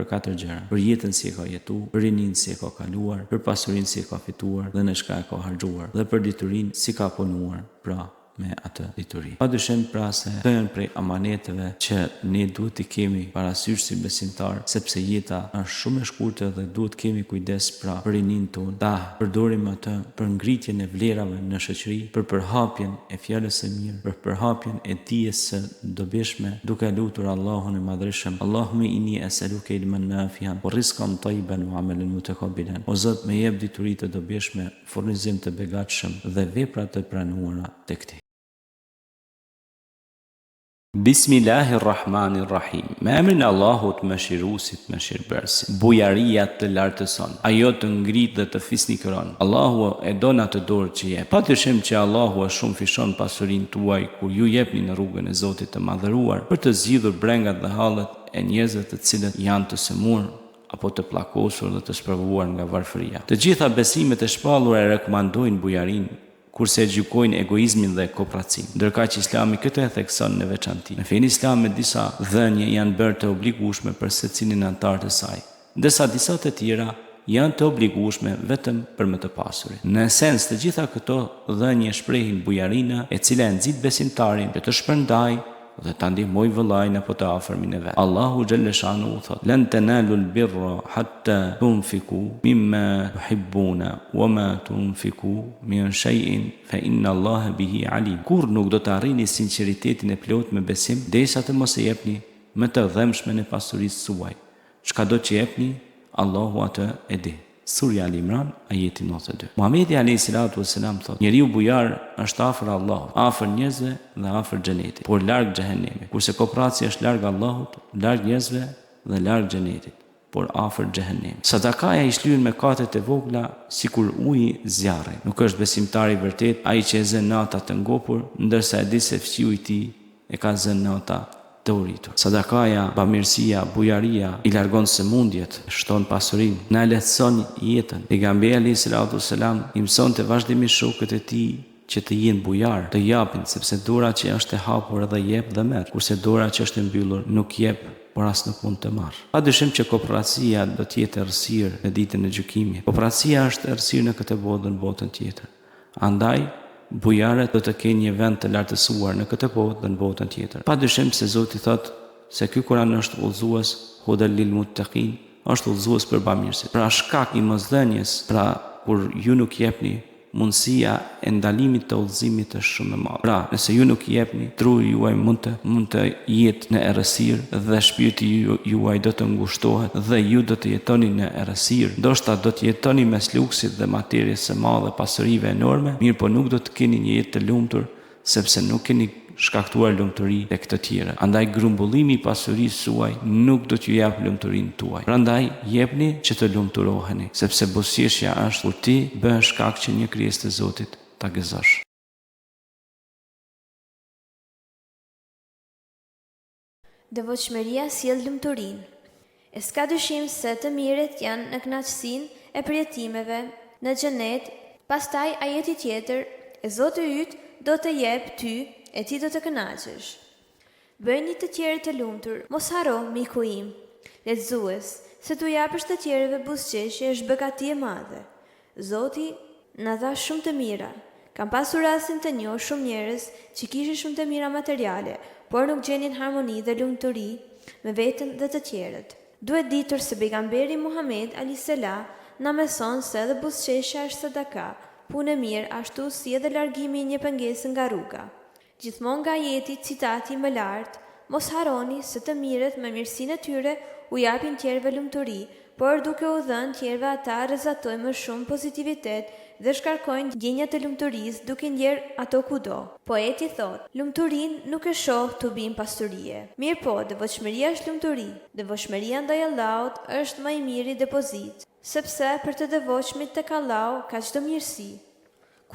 4 gjëra: për jetën si e ka jetuar, për rininë si e ka kaluar, për pasurinë si e ka fituar dhe në çka e ka harxuar, dhe për diturinë si ka punuar pra me atë dituri. Padyshim pra se këto janë prej amaneteve që ne duhet t'i kemi parasysh si besimtar, sepse jeta është shumë e shkurtër dhe duhet kemi kujdes pra për rinin tonë, ta përdorim atë për ngritjen e vlerave në shoqëri, për përhapjen e fjalës së mirë, për përhapjen e dijes së dobishme, duke lutur Allahun e Madhërisëm: Allahumma inni as'aluka ilman nafi'an wa rizqan tayyiban wa 'amalan mutakabbilan. O Zot, më jep dituri të dobishme, furnizim të begatshëm dhe vepra të pranuara tek Ti. Bismillahirrahmanirrahim. Me emrin e Allahut mëshiruesit mëshirbërësit. Bujaria të lartëson, ajo të ngrit dhe të fisnikëron. Allahu e don atë dorë që jep. Patyshim që Allahu e shumë fishon pasurinë tuaj kur ju jepni në rrugën e Zotit të Madhëruar, për të zgjidhur brengat dhe hallet e njerëzve të cilët janë të sëmur apo të pllakosur dhe të sprovuar nga varfëria. Të gjitha besimet e shpallura e rekomandojnë bujarinë, kurse gjykojnë egoizmin dhe kooperacimin. Ndërkaq që Islami këtë e thekson në veçantë. Në fenë islame disa dhënie janë bërë të obligueshme për secilin antar të saj, ndërsa disa të tjera janë të obligueshme vetëm për më të pasurin. Në esencë, të gjitha këto dhënie shprehin bujarinë e cila e nxit besimtarin që të shpërndajë dhe ta ndihmoj vëllain apo të afërmin e vet. Allahu xhalla shanu thot: "Lan tanalu al-birra hatta tunfiku mimma tuhibbuna wama tunfiku min shay'in fa inna Allaha bihi alim." Kur nuk do të arrini sinqeritetin e plot me besim, derisa të mos e jepni më të dhëmshmen e pasurisë suaj. Çka do të jepni, Allahu atë e di. Surja Al-Imran, ajeti 92. Muhamedi alayhi salatu wassalam thot: "Njeriu bujar është afër Allahut, afër njerëzve dhe afër xhenetit, por larg xhehenemit. Kurse kooperacia është larg Allahut, larg njerëzve dhe larg xhenetit, por afër xhehenemit." Sadakaja i shlyen me katet e vogla sikur uji zjarri. Nuk është besimtar i vërtet ai që e zën nata të ngopur, ndërsa e di se fqiu i tij e ka zënë nata të uritur. Sadakaja, bamirësia, bujaria i largon sëmundjet, shton pasurinë, na lehtëson jetën. Pejgamberi alayhi salatu wasalam i mësonte vazhdimisht shokët e tij që të jenë bujar, të japin, sepse dora që është e hapur edhe jep dhe merr, kurse dora që është e mbyllur nuk jep, por as nuk mund të marr. Padyshim që kooperacia do të jetë errësirë në ditën e gjykimit. Kooperacia është errësirë në këtë botë dhe në botën tjetër. Andaj bujarët do të kenë një vend të lartësuar në këtë botë dhe në botën tjetër. Padyshim se Zoti thotë se ky Kur'an është udhëzues hudal lil muttaqin, është udhëzues për bamirësit. Pra shkak i mosdhënies, pra kur ju nuk jepni, mundësia e ndalimit të udhëzimit është shumë e madhe. Pra, nëse ju nuk jepni, truri juaj mund të jetë në errësirë dhe shpirti juaj do të ngushtohet dhe ju do të jetoni në errësirë. Ndoshta do të jetoni mes luksit dhe materjes së madhe, pasurive enorme, mirë po nuk do të keni një jetë të lumtur, sepse nuk keni shkaktuar lumturi tek të tjerë. Andaj grumbullimi i pasurisë suaj nuk do t'ju jap lumturinë tuaj. Prandaj jepni që të lumturoheni, sepse buzëqeshja është kur ti bën shkak që një krijesë të Zotit ta gëzosh. Devotshmëria sjell lumturinë. E s'ka dyshim se të mirët janë në kënaqësinë e përjetimeve në xhenet. Pastaj ajeti tjetër, e Zoti yt do të jep ty e ti do të kënaqesh. Bëni të tjerë të lumtur, mos haro, miku im, lexues, se t'u japësh të tjerëve buzëqeshje është begati e madhe. Zoti na dha shumë të mira. Kam pasur rastin të njoh shumë njerëz që kishin shumë të mira materiale, por nuk gjenin harmoni dhe lumturi me veten dhe të tjerët. Duhet ditur se pejgamberi Muhammed alayhis salam na mëson se edhe buzëqeshja është sadaka, punë e mirë, ashtu si edhe largimi i një pengese nga rruga. Gjithmonë nga ajeti citati më lartë, mos haroni se të mirët me mirësinë e tyre u japin tjerëve lumturi, por duke u dhënë tjerëve ata rrezatojnë më shumë pozitivitet dhe shkarkojnë ndjenjat e lumturisë duke ndjerë ato kudo. Poeti thotë, lumturinë nuk e shoh tubim pasturie. Mirë po, devotshmëria është lumturi. Devotshmëria ndaj Allahut është më i miri depozit, sepse për të devotshmit tek Allahu ka çdo mirësi.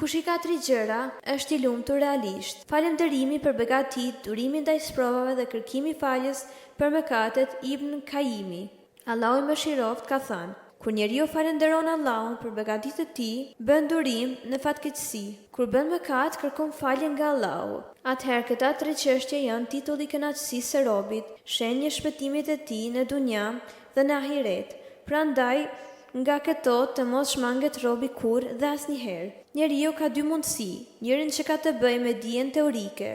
Kush i ka 3 gjëra, është i lumtur realisht. Falënderimi për begatit, durimi ndaj sprovave dhe kërkimi faljes për mëkatet. Ibn Kaimi, Allahu i mëshiroft, ka thënë: kur njeriu falënderon Allahun për begatit e tij, bën durim në fatkeqësi. Kur bën mëkat, kërkon falje nga Allahu. Atëherë këta 3 çështje janë titulli i kënaqësisë së robit, shenjë shpëtimit të tij në dunja dhe në ahiret. Prandaj, nga këto të mos shmanget robi kur dhe asnjëherë. Njeriu ka 2 mundësi, njërin që ka të bëjë me dijen teorike,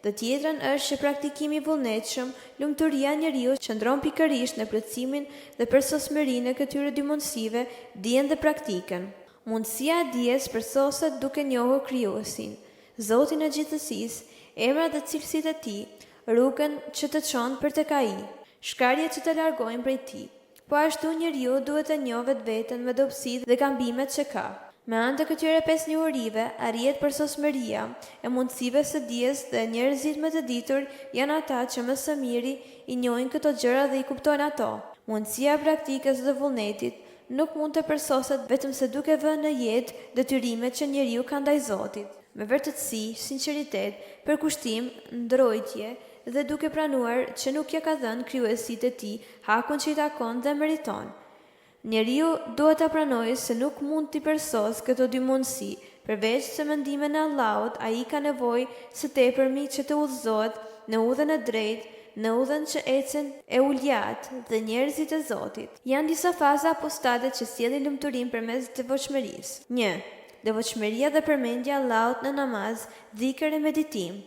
dhe tjetrën është që praktikimi i vullnetshëm, lumturia e njeriu qëndron pikërisht në plotësimin dhe përsosmërinë e këtyre 2 mundësive, dijen dhe praktikën. Mundësia e dijes përsoset duke njohur Krijuesin, Zotin e gjithësisë, emrat dhe cilësitë e tij, rrugën që të çon për tek ai, shkarjet që të largojnë prej tij. Po ashtu njeriu duhet të njohë vetveten me dobësitë dhe gambimet që ka. Me anë të këtyre 5 njohurive arrihet përsosmëria e mundësive së dijes dhe njerëzit më të ditur janë ata që më së miri i njohin këto gjëra dhe i kuptojnë ato. Mundësia e praktikës dhe vullnetit nuk mund të përsoset vetëm se duke vënë në jetë detyrimet që njeriu ka ndaj Zotit, me vërtetësi, sinqeritet, përkushtim, ndrojtje dhe duke pranuar që nuk ja ka dhënë krijuesit e tij hakun që i takon dhe meriton. Njeriu duhet ta pranojë se nuk mund t'i përsos këto 2 mundësi, përveç se mendimin e Allahut ai ka nevojë së tepërmi që të udhëzohet në udhën e drejtë në udhën që ecën e uljat dhe njerëzit e Zotit. Janë disa faza apostate që sjellin lumturim përmes devotshmërisë. 1. Devotshmëria dhe përmendja e Allahut në namaz, dhikr e meditim.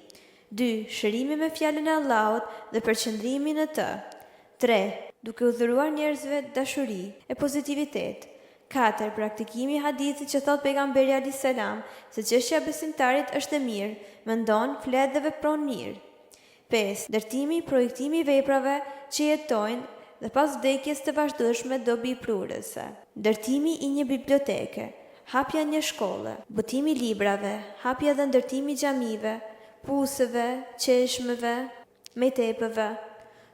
2. Shërimi me fjalën e Allahut dhe përqendrimi në të. 3. Duke udhëruar njerëzve dashuri e pozitivitet. 4. Praktikimi i hadithit që thot pejgamberi alayhis salam se çështja e besimtarit është e mirë, mendon, flet dhe vepron mirë. 5. Ndërtimi, projektimi i veprave që jetojnë dhe pas vdekjes të vazhdueshme dobi prurëse. Ndërtimi i një biblioteke, hapja një shkolle, botimi i librave, hapja dhe ndërtimi i xhamive, pusëve, qeshmeve, metepëve.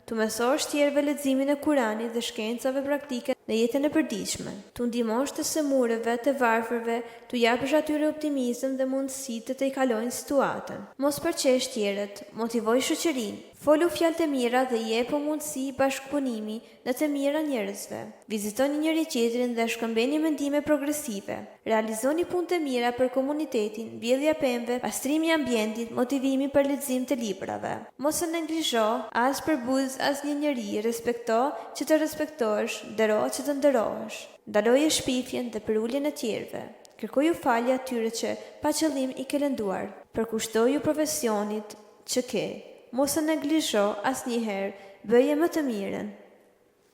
Tu mësosh tjerëve leximin e Kuranit dhe shkencave praktike në jetën e përditshme. Tu ndihmosh të sëmurëve, të varfërve, tu japësh atyre optimizëm dhe mundësi të i kalojnë situatën. Mos përqesh tjerët, motivoj shoqërinë. Folu fjalë të mira dhe jepu mundësi bashkëpunimi në të mira njerëzve. Vizitoni njëri tjetrin dhe shkëmbeni mendime progresive. Realizoni punë të mira për komunitetin, mbjellja pemëve, pastrimi i ambientit, motivimi për lexim të librave. Mos e neglizho as për buz as një njeri, respekto që të respektohesh, ndero që të nderohesh. Ndaloje shpifjen dhe përuljen e tjerëve. Kërkoju falje atyre që pa qëllim i ke lënduar. Përkushtoju profesionit që ke. Mos e neglizho asnjëherë, bëje më të mirën.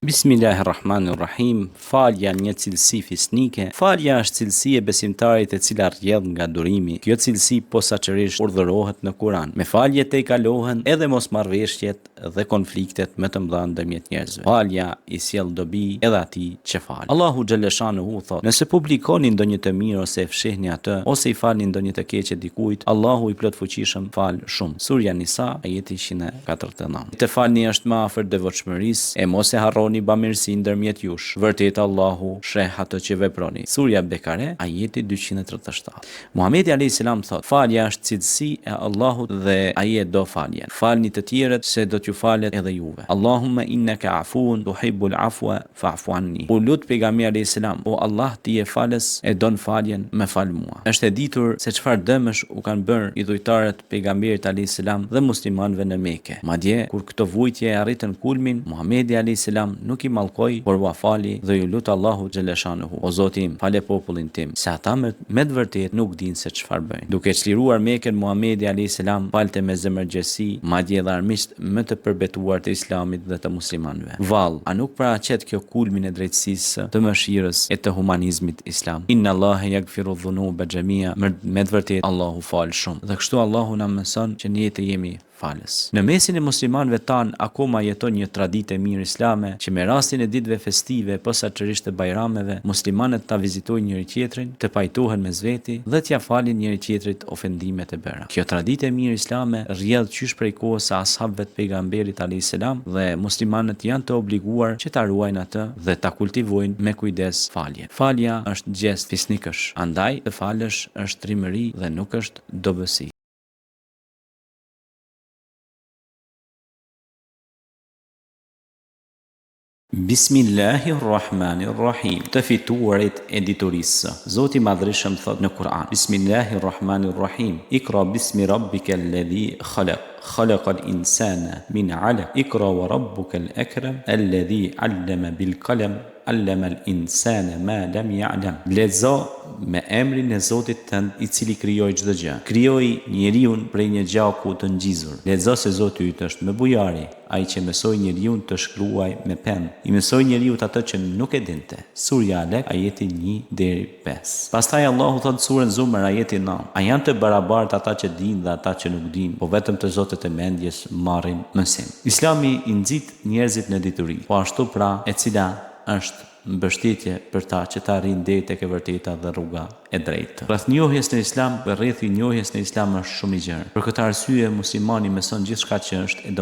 Bismillahirrahmanirrahim. Falja një cilësi fisnike. Falja është cilësi e besimtarit e cila rrjedh nga durimi. Kjo cilësi posaçërisht urdhërohet në Kur'an. Me falje te kalohen edhe mosmarrveshjet dhe konfliktet më të mëdha ndërmjet njerëzve. Falja i sjell dobi edhe atij që fal. Allahu xhaleshanuhu thot: nëse publikoni ndonjë të mirë ose e fshihni atë ose i falni ndonjë të keqe dikujt, Allahu i plot fuqishëm fal shumë. Surja Nisa, ajeti 149. Të falni është më afër devotshmërisë e mos e harroni bamirësi ndërmjet jush. Vërtet Allahu sheh atë që veproni. Surja Bekare, ajeti 237. Muhamedi alayhis salam thot: falja është cilësi e Allahut dhe ai e do faljen. Falni të tjerët se do t'ju falet edhe juve. Allahumma innaka afuun tuhibbul afwa fa'fu anni. U lut pejgamberi alayhis salam: o Allah, ti je falës e don faljen, më fal mua. Është e ditur se çfarë dëmësh u kanë bërë i dhujtarët pejgamberit alayhis salam dhe muslimanëve në Mekë. Madje kur këto vujtje arritën kulmin, Muhamedi alayhis salam nuk i mallkoi, por u afali dhe ju lut Allahu xhaleshanuhu: o Zoti im, fale popullin tim, se ata me të vërtet nuk dinë se çfarë bëjnë. Duke çliruar Mekën, Muhamedi alayhis salam falte me zemërgjësi, madje edhe armiqt më të përbetuar të Islamit dhe të muslimanëve. Vall, a nuk paraqet kjo kulmin e drejtësisë, të mëshirës e të humanizmit islam? Inna Allaha yaghfiru dhunuba jamia. Me të vërtet Allahu fal shumë. Dhe kështu Allahu na mëson që ne të jemi falës. Në mesin e muslimanëve tan akoma jeton një traditë e mirë islame që me rastin e ditëve festive, posaçërisht të bajrameve, muslimanët ta vizitojnë njëri tjetrin, të pajtohen mes veti dhe t'ia falin njëri tjetrit ofendimet e bëra. Kjo traditë e mirë islame rrjedh qysh prej kohës së ashabëve të pejgamberit alayhis salam dhe muslimanët janë të obliguar që ta ruajnë atë dhe ta kultivojnë me kujdes faljen. Falja është gjest fisnikësh, andaj të falësh është trimëri dhe nuk është dobësi. Bismillahirrahmanirrahim. Të fituarit e diturisë. Zoti Madhreshëm thot në Kur'an: Bismillahirrahmanirrahim. Ikra bismi rabbikal ladhi khalaq. Khalaqal insana min 'alaq. Ikra wa rabbukal akram alladhi 'allama bil qalam. Allama al insana ma lam ya'lam. Lezo me emrin e Zotit tënd i cili krijoi çdo gjë. Krijoi njeriu prej një gjaku të ngjizur. Lezo se Zoti yt është më bujari, ai që mësoi njeriu të shkruaj me penë. I mësoi njeriu atë që nuk e dinte. Surja Alaq, ajeti 1-5. Pastaj Allahu thot surën Zumar, ajeti 9: a janë të barabartë ata që dinë dhe ata që nuk dinë, po vetëm të Zotit e mendjes marrin mësim. Islami i nxit njerëzit në dituri, po ashtu pra e cila është mbështetje për ta që ta arrijnë deri tek e vërteta dhe rruga e drejtë. Rreth njohjes në Islam, rrethi njohjes në Islam është shumë i gjerë. Për këtë arsye muslimani mëson gjithçka që është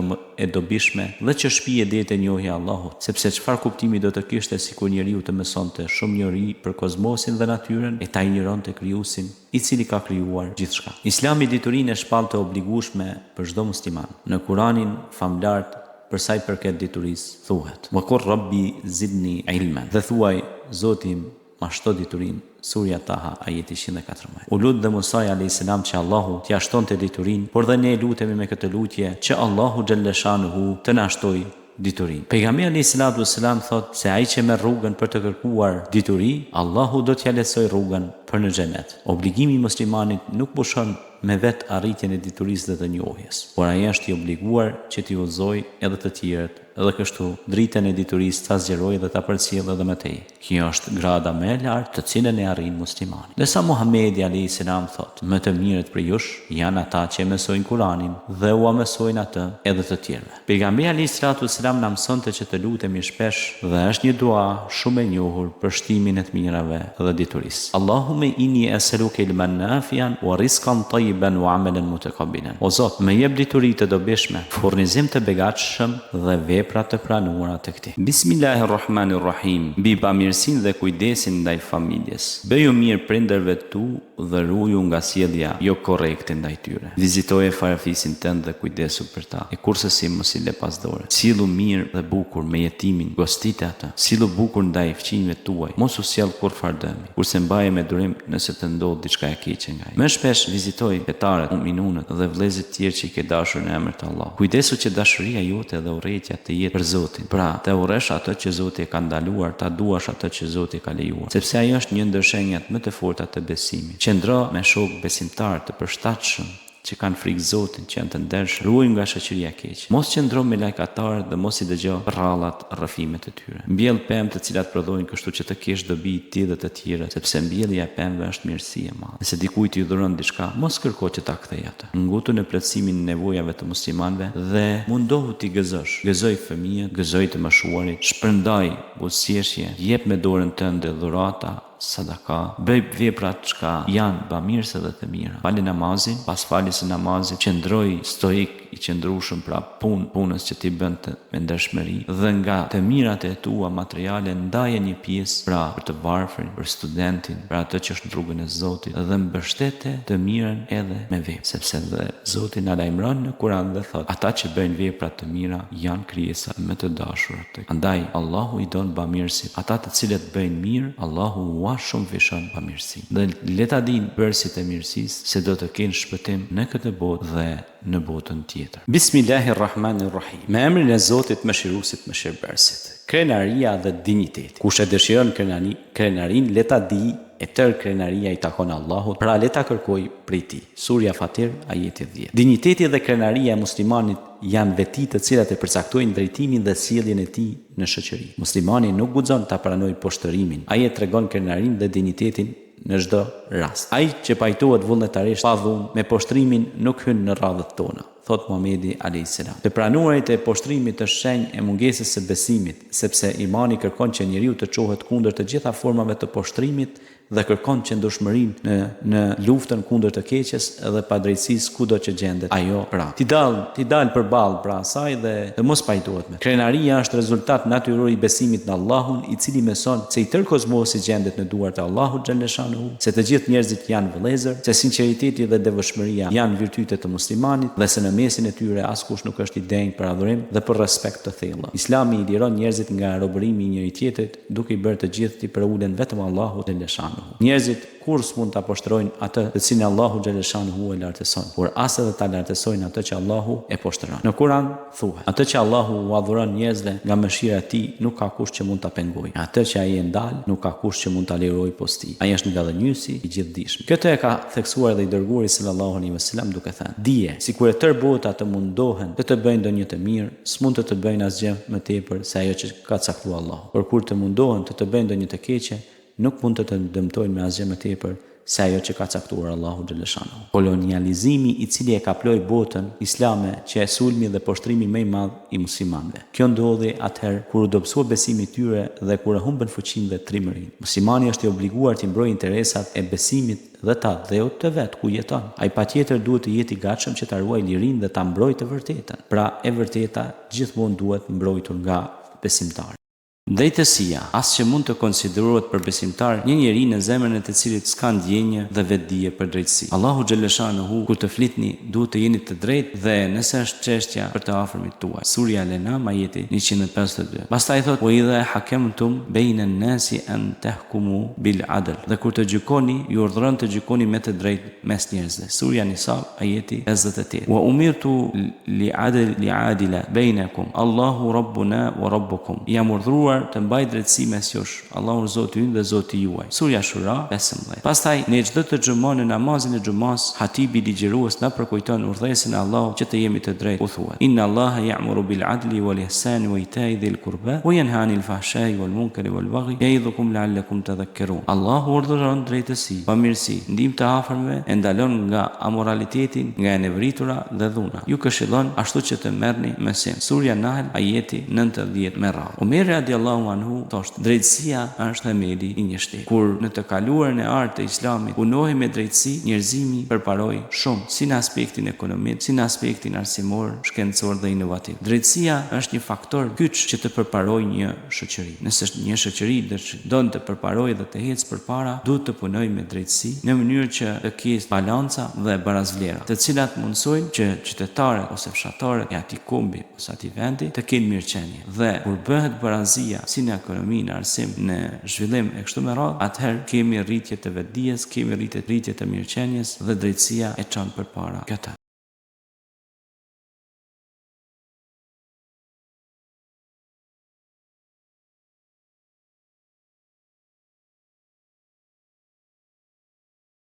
e dobishme dhe që shpihet deri te njohja e Allahut, sepse çfarë kuptimi do të kishte sikur njeriu të mësonte shumë njohuri për kozmosin dhe natyrën e ta injoronte krijuesin i cili ka krijuar gjithçka. Islami diturinë e shpall të obligueshme për çdo musliman. Në Kur'anin famlart për sa i përket diturisë thuhet: wa qur rabbi zidni ilman. Dhe thuaj: Zoti im, ma shto diturin, surja Taha, ajeti 114. U lut dhe Musaj a.s. që Allahu t'ja shtonte diturin, por dhe ne lutemi me këtë lutje që Allahu xhalleshanuhu të na shtoj diturin. Pejgamberi a.s. thot se ai që merr rrugën për të kërkuar dituri, Allahu do t'ja lehtësoj rrugën për në xhenet. Obligimi i muslimanit nuk pushon me vetë arritjen e diturisë dhe të njohjes, por ai është i obliguar që t'i udhëzojë edhe të tjerët, edhe kështu dritën e diturisë ta zgjerojë dhe ta përcjellë edhe më tej. Kjo është grada më e lartë të cilën e arrin muslimani. Desa Muhamedi a.s. thot, më të mirët për jush janë ata që mësojnë Kur'anin dhe ua mësojnë atë edhe të tjerëve. Pejgamberi a.s. na mësonte që të lutemi shpesh dhe është një dua shumë e njohur për shtimin e të mirave dhe diturisë. Allahumma inni as'aluka ilman nafian wa rizqan tayyiban wa amalan mutakabbilan. O Zot, më jep dituri të dobishme, furnizim të begatshëm dhe vepra të pranuara tek ti. Bismillahirrahmanirrahim. Mbi bamirësinë dhe kujdesin ndaj familjes. Bëju mirë prindërve tu dhe ruaju nga sjellja jo korrekte ndaj tyre. Vizitoje farafisin tënd dhe kujdesu për ta. E kurse si mos i le pasdore. Sillu mirë dhe bukur me jetimin, gostite atë. Sillu bukur ndaj fëmijëve tuaj. Mos u sjell kurrë dëmi. Kurse mbaje me durim nëse të ndodh diçka e keqe nga ai. Më shpesh vizitoj fetarët, mu'minunët dhe vëllezërit tjerë që i ke dashur në emër të Allahut. Kujdesu që dashuria jote dhe urrejtja të jetë për Zotin. Pra, të urresh atë që Zoti e ka ndaluar, ta duash atë që Zoti ka lejuar, sepse ajo është një ndër shenjat më të forta të besimit. Qëndro me shok besimtar të përshtatshëm që kanë frikë Zotin, që janë të ndershëm, ruaj nga shoqëria e keqe. Mos qëndro me lajkatarë dhe mos i dëgjo rrallat, rrëfimet e tyre. Mbjell pemë të cilat prodhojnë kështu që të kesh dobi ti dhe të tjerët, sepse mbjellja e pemëve është mirësi e madhe. Nëse dikujt t'i dhuron diçka, mos kërko që ta kthej atë. Ngutu në plotësimin e nevojave të muslimanëve dhe mundohu t'i gëzosh. Gëzoj fëmijët, gëzoj të moshuarit, shpërndaj butësirje, jep me dorën tënde dhurata, sadaka, bëj veprat që janë bamirëse dhe të mira. Fali namazin, pas faljes së namazit, qëndroj stoik i qëndrueshëm pra punës që ti bën me ndershmëri dhe nga të mirat e tua materiale ndaje një pjesë pra për të varfrin, për studentin, për atë që është në rrugën e Zotit dhe mbështete të mirën edhe me vepra, sepse dhe Zoti na lajmëron në Kur'an dhe thot, ata që bëjnë vepra të mira janë krijesa më të dashura tek. Andaj Allahu i don bamirësit, ata të cilët bëjnë mirë, Allahu ua shumë vishon bamirësi. Dhe le ta dinë bërësit e mirësisë se do të kenë shpëtim në këtë botë dhe në botën tjetër. Bismillahirrahmanirrahim. Me emrin e Zotit Mëshiruesit Mëshirbërësit. Krenaria dhe dinjiteti. Kush e dëshiron krenarin, le ta di e tërë krenaria i takon Allahut, pra le ta kërkoj prej tij. Surja Fatir, ajeti 10. Dinjiteti dhe krenaria e muslimanit janë veti të cilat e përcaktojnë drejtimin dhe sjelljen e tij në shoqëri. Muslimani nuk guxon ta pranojë poshtërimin. Ai e tregon krenarin dhe dinjitetin në çdo rast. Ai që pajtohet vullnetarisht pa dhunë me poshtrimin nuk hyn në radhët tona, thot Muhamedi a.s. Të pranuarit e poshtrimit është shenjë e mungesës së besimit, sepse imani kërkon që njeriu të çohet kundër të gjitha formave të poshtrimit dhe kërkon qëndrueshmërinë në luftën kundër të keqes dhe padrejtësisë kudo që gjendet ajo pra. Ti dal përballë pra asaj dhe të mos pajtohet me. Krenaria është rezultat natyror i besimit në Allahun, i cili mëson se i tërë kozmosi gjendet në duart e Allahut xhaleshanuhu, se të gjithë njerëzit janë vëllezër, se sinqeriteti dhe devotshmëria janë virtyte të muslimanit dhe se në mesin e tyre askush nuk është i denjë për adhurim dhe për respekt të thellë. Islami i liron njerëzit nga robërimi i njëri tjetrit, duke i bërë të gjithë të përulen vetëm Allahut xhaleshanuhu. Njerëzit kur s'mund ta poshtrojnë atë të cilin Allahu xhaleshanuhu e lartëson, por as edhe ta lartësojnë atë që Allahu e poshtron. Në Kur'an thuhet, atë që Allahu u adhuron njerëzve nga mëshira e tij, nuk ka kush që mund ta pengojë. Atë që ai e ndal, nuk ka kush që mund ta lirojë posti. Ai është nga dhënjësi i gjithdijshëm. Këtë e ka theksuar edhe i dërguari sallallahu alaihi wasallam duke thënë: dije, sikur e tërë bota të mundohen të bëjnë ndonjë të mirë, s'mund të bëjnë asgjë më tepër se ajo që ka caktuar Allahu. Por kur të mundohen të bëjnë ndonjë të keqe, nuk mund të dëmtojnë me asgjë më tepër se ajo që ka caktuar Allahu xhaleshanuhu. Kolonializimi i cili e kaploi botën islame që e sulmi dhe poshtrimi më i madh i muslimanëve. Kjo ndodhi atëherë kur u dobësua besimi i tyre dhe kur humbën fuqinë dhe trimërinë. Muslimani është i obliguar të mbrojë interesat e besimit dhe ta dheut të vet ku jeton. Ai patjetër duhet të jetë i gatshëm që ta ruajë lirinë dhe ta mbrojë të vërtetën. Pra e vërteta gjithmonë duhet mbrojtur nga besimtari. Drejtësia, as që mund të konsiderohet për besimtar një njeri në zemrën e të cilit s'ka ndjenjë dhe vetdije për drejtësi. Allahu xhaleshanuhu kur të flitni duhet të jeni të drejtë dhe nëse është çështja për të afërmit tuaj. Surja Al-An'am ajeti 152. Pastaj thot: "Wa idha hakamtum bayna an-nasi an tahkumu bil 'adl." Dhe kur të gjykoni, ju urdhëron të gjykoni me të drejtë mes njerëzve. Surja Nisa ajeti 58. "Wa umirtu li'adila bainakum. Allahu rabbuna wa rabbukum." Jam urdhëruar të mbaj drejtësi mes jush. Allahu Zoti ynë dhe Zoti juaj. Surja Shura 15. Pastaj në çdo të xhumon në namazin e xumas, hatibi ligjërues na përkujton urdhëresën e Allahut që të jemi të drejtë. U thuhet: "Inna Allaha ya'muru bil 'adli wal ihsani wa ita'i dhil qurba wa yanha 'anil fahsha'i wal munkari wal baghi ya'idhukum la'allakum tadhakkarun." Allahu urdhëron drejtësi, pamirësi, ndihmë të afërmëve, e ndalon nga amoralitetin, nga e nevritura dhe dhuna. Ju këshillon ashtu që të merrni mesim. Surja Nahl ajeti 90 me radhë. Omer radiallahu anhu thoshte: "Drejtësia është themeli i një shteti." Kur në të kaluarën e artë të Islamit punohej me drejtësi, njerëzimi përparoi shumë, si në aspektin ekonomik, si në aspektin arsimor, shkencor dhe inovativ. Drejtësia është një faktor kyç që të përparojë një shoqëri. Nëse një shoqëri don të përparojë dhe të ecë përpara, duhet të punojë me drejtësi në mënyrë që të ketë balanca dhe barazvlera, të cilat mundsojnë që qytetarët ose fshatarët e atij kombi ose atij vendi të kenë mirëqenie. Dhe kur bëhet barazia si në ekonomi, në arsim, në zhvillim e kështu me radhë, atëherë kemi rritje të vetdijes, kemi rritje të mirëqenies dhe drejtësia e çon përpara këtë.